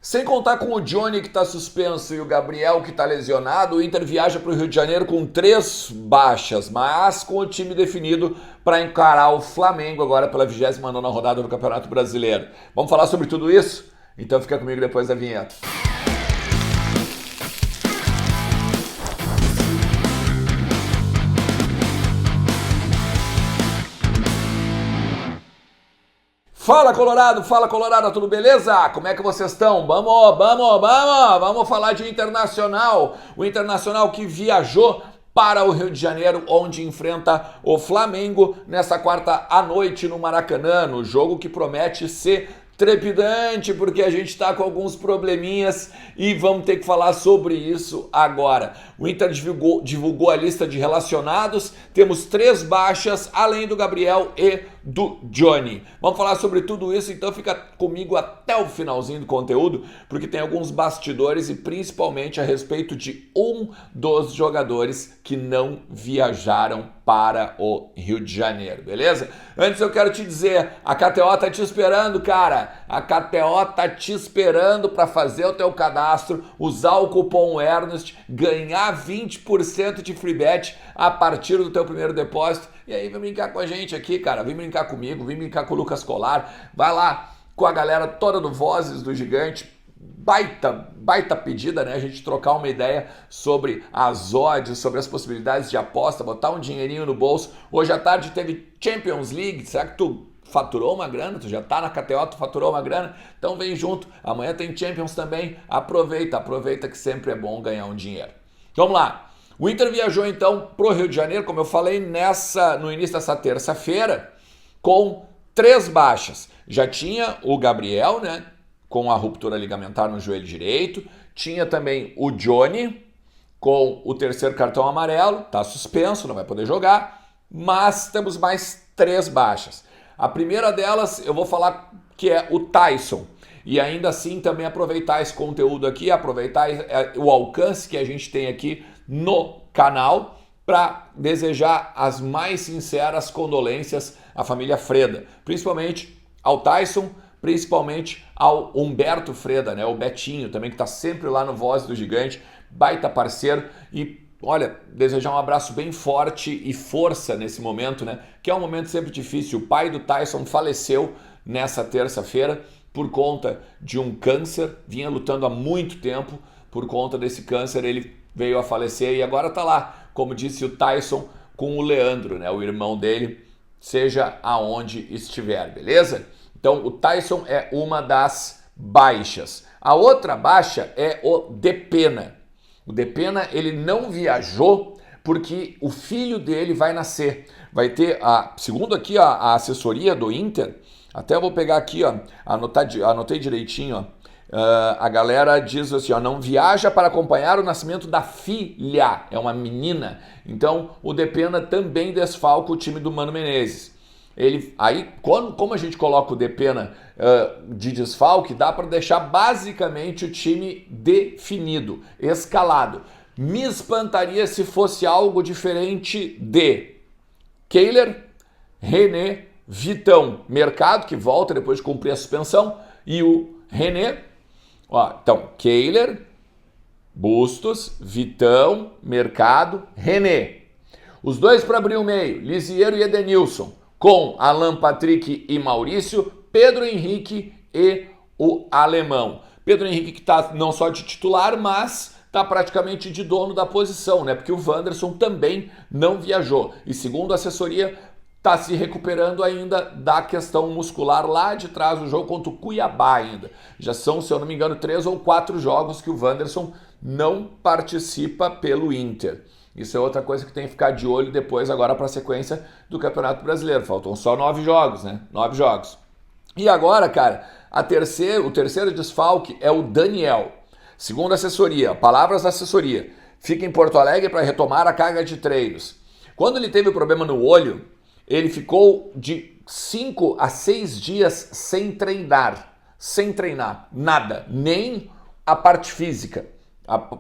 Sem contar com o Johnny que está suspenso e o Gabriel que está lesionado, o Inter viaja para o Rio de Janeiro com 3 baixas, mas com o time definido para encarar o Flamengo agora pela 29ª rodada do Campeonato Brasileiro. Vamos falar sobre tudo isso? Então fica comigo depois da vinheta. Fala Colorado, tudo beleza? Como é que vocês estão? Vamos falar de Internacional. O Internacional que viajou para o Rio de Janeiro, onde enfrenta o Flamengo nessa quarta à noite no Maracanã, no jogo que promete ser trepidante, porque a gente está com alguns probleminhas e vamos ter que falar sobre isso agora. O Inter divulgou a lista de relacionados, temos 3 baixas, além do Gabriel e do Johnny. Vamos falar sobre tudo isso, então fica comigo até o finalzinho do conteúdo, porque tem alguns bastidores e principalmente a respeito de um dos jogadores que não viajaram para o Rio de Janeiro, beleza? Antes eu quero te dizer, a KTO tá te esperando, cara. A KTO tá te esperando para fazer o teu cadastro, usar o cupom Ernest, ganhar 20% de free bet a partir do teu primeiro depósito. E aí vem brincar com a gente aqui, cara. Vem brincar comigo, vem brincar com o Lucas Colar. Vai lá com a galera toda do Vozes do Gigante. Baita pedida, né? A gente trocar uma ideia sobre as odds, sobre as possibilidades de aposta, botar um dinheirinho no bolso. Hoje à tarde teve Champions League. Será que tu faturou uma grana? Tu já tá na KTO, tu faturou uma grana? Então vem junto. Amanhã tem Champions também. Aproveita que sempre é bom ganhar um dinheiro. Vamos lá. O Inter viajou então pro Rio de Janeiro, como eu falei, no início dessa terça-feira, com 3 baixas. Já tinha o Gabriel, né? Com a ruptura ligamentar no joelho direito. Tinha também o Johnny, com o 3º cartão amarelo. Tá suspenso, não vai poder jogar. Mas temos mais 3 baixas. A primeira delas, eu vou falar que é o Tyson. E ainda assim também aproveitar esse conteúdo aqui, aproveitar o alcance que a gente tem aqui no canal para desejar as mais sinceras condolências à família Freda. Principalmente ao Tyson, principalmente ao Humberto Freda, né? O Betinho também, que está sempre lá no Voz do Gigante, baita parceiro. E olha, desejar um abraço bem forte e força nesse momento, né? Que é um momento sempre difícil. O pai do Tyson faleceu nessa terça-feira por conta de um câncer, vinha lutando há muito tempo por conta desse câncer, ele veio a falecer e agora tá lá, como disse o Tyson, com o Leandro, né? O irmão dele, seja aonde estiver, beleza? Então o Tyson é uma das baixas. A outra baixa é o Depena. O Depena, ele não viajou porque o filho dele vai nascer. Vai ter, segundo aqui a assessoria do Inter, até eu vou pegar aqui, ó, anotei direitinho, ó. A galera diz assim, ó, não viaja para acompanhar o nascimento da filha, é uma menina. Então o Depena também desfalca o time do Mano Menezes. Aí, como a gente coloca o Depena de desfalque, dá para deixar basicamente o time definido, escalado. Me espantaria se fosse algo diferente de Kehler, René, Vitão, Mercado, que volta depois de cumprir a suspensão, e o René. Ó, então, Kehler, Bustos, Vitão, Mercado, René. Os dois para abrir o meio, Lisiero e Edenilson, com Alan Patrick e Maurício, Pedro Henrique e o Alemão. Pedro Henrique que está não só de titular, mas está praticamente de dono da posição, né? Porque o Wanderson também não viajou. E segundo a assessoria, está se recuperando ainda da questão muscular lá de trás do jogo contra o Cuiabá ainda. Já são, se eu não me engano, 3 ou 4 jogos que o Wanderson não participa pelo Inter. Isso é outra coisa que tem que ficar de olho depois agora para a sequência do Campeonato Brasileiro. Faltam só 9 jogos, né? 9 jogos. E agora, cara, o terceiro desfalque é o Daniel. Segundo a assessoria, palavras da assessoria, fica em Porto Alegre para retomar a carga de treinos. Quando ele teve problema no olho, ele ficou de 5 a 6 dias sem treinar, nada, nem a parte física.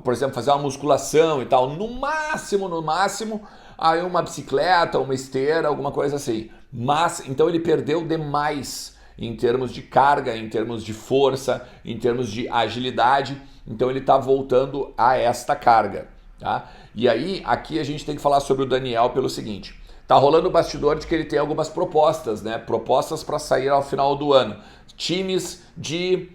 Por exemplo, fazer uma musculação e tal, no máximo, aí uma bicicleta, uma esteira, alguma coisa assim. Mas, então ele perdeu demais. em termos de carga, em termos de força, em termos de agilidade. Então ele está voltando a esta carga, tá? E aí, aqui a gente tem que falar sobre o Daniel pelo seguinte. Tá rolando o bastidor de que ele tem algumas propostas, né? Propostas para sair ao final do ano. Times de,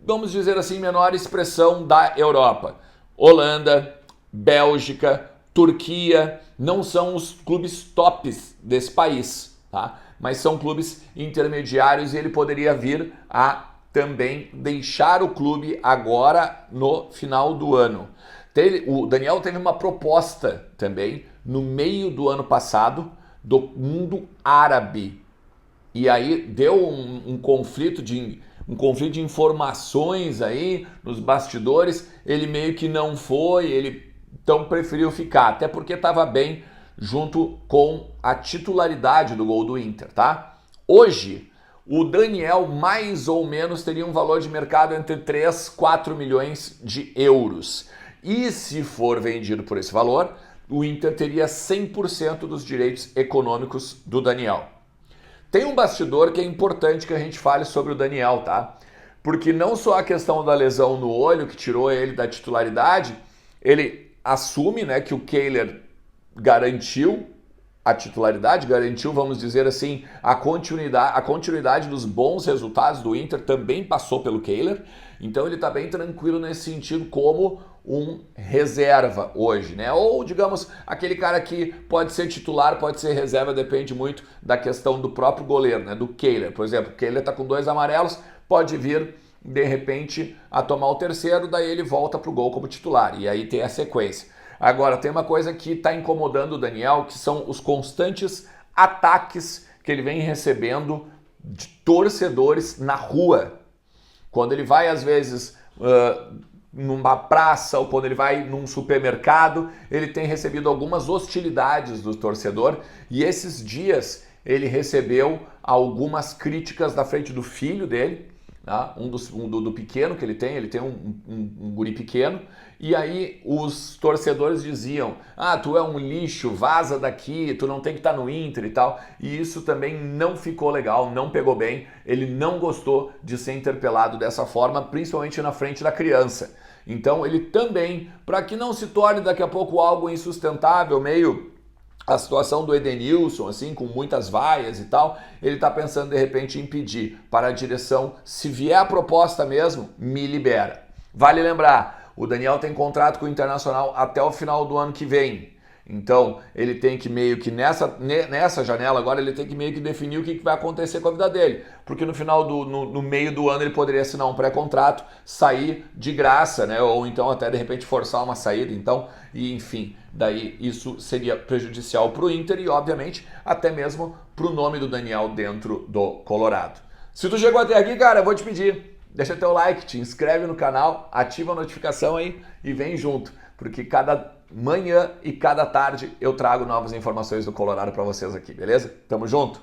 vamos dizer assim, menor expressão da Europa. Holanda, Bélgica, Turquia, não são os clubes tops desse país, tá? Mas são clubes intermediários e ele poderia vir a também deixar o clube agora no final do ano. O Daniel teve uma proposta também no meio do ano passado do mundo árabe. E aí deu um conflito de informações aí nos bastidores. Ele meio que não foi, ele então preferiu ficar, até porque estava bem junto com a titularidade do gol do Inter, tá? Hoje, o Daniel mais ou menos teria um valor de mercado entre 3 e 4 milhões de euros. E se for vendido por esse valor, o Inter teria 100% dos direitos econômicos do Daniel. Tem um bastidor que é importante que a gente fale sobre o Daniel, tá? Porque não só a questão da lesão no olho, que tirou ele da titularidade, ele assume, né, que o Kehler garantiu a titularidade, garantiu, vamos dizer assim, a continuidade dos bons resultados do Inter, também passou pelo Kehler. Então ele está bem tranquilo nesse sentido como um reserva hoje, né? Ou, digamos, aquele cara que pode ser titular, pode ser reserva, depende muito da questão do próprio goleiro, né? Do Kehler, por exemplo. O Kehler está com 2 amarelos, pode vir, de repente, a tomar o terceiro, daí ele volta para o gol como titular. E aí tem a sequência. Agora, tem uma coisa que está incomodando o Daniel, que são os constantes ataques que ele vem recebendo de torcedores na rua. Quando ele vai, às vezes, numa praça ou quando ele vai num supermercado, ele tem recebido algumas hostilidades do torcedor. E esses dias ele recebeu algumas críticas da frente do filho dele, tá? Do pequeno que ele tem um guri pequeno, e aí os torcedores diziam: ah, tu é um lixo, vaza daqui, tu não tem que estar no Inter e tal, e isso também não ficou legal, não pegou bem, ele não gostou de ser interpelado dessa forma, principalmente na frente da criança. Então ele também, para que não se torne daqui a pouco algo insustentável, meio a situação do Edenilson, assim, com muitas vaias e tal, ele está pensando de repente em pedir para a direção, se vier a proposta mesmo, me libera. Vale lembrar, o Daniel tem contrato com o Internacional até o final do ano que vem. Então, ele tem que meio que nessa janela agora, ele tem que meio que definir o que vai acontecer com a vida dele. Porque no final no meio do ano ele poderia assinar um pré-contrato, sair de graça, né? Ou então até de repente forçar uma saída. Então, e enfim, daí isso seria prejudicial para o Inter e obviamente até mesmo para o nome do Daniel dentro do Colorado. Se tu chegou até aqui, cara, eu vou te pedir, deixa teu like, te inscreve no canal, ativa a notificação aí e vem junto. Porque cada manhã e cada tarde eu trago novas informações do Colorado para vocês aqui, beleza? Tamo junto?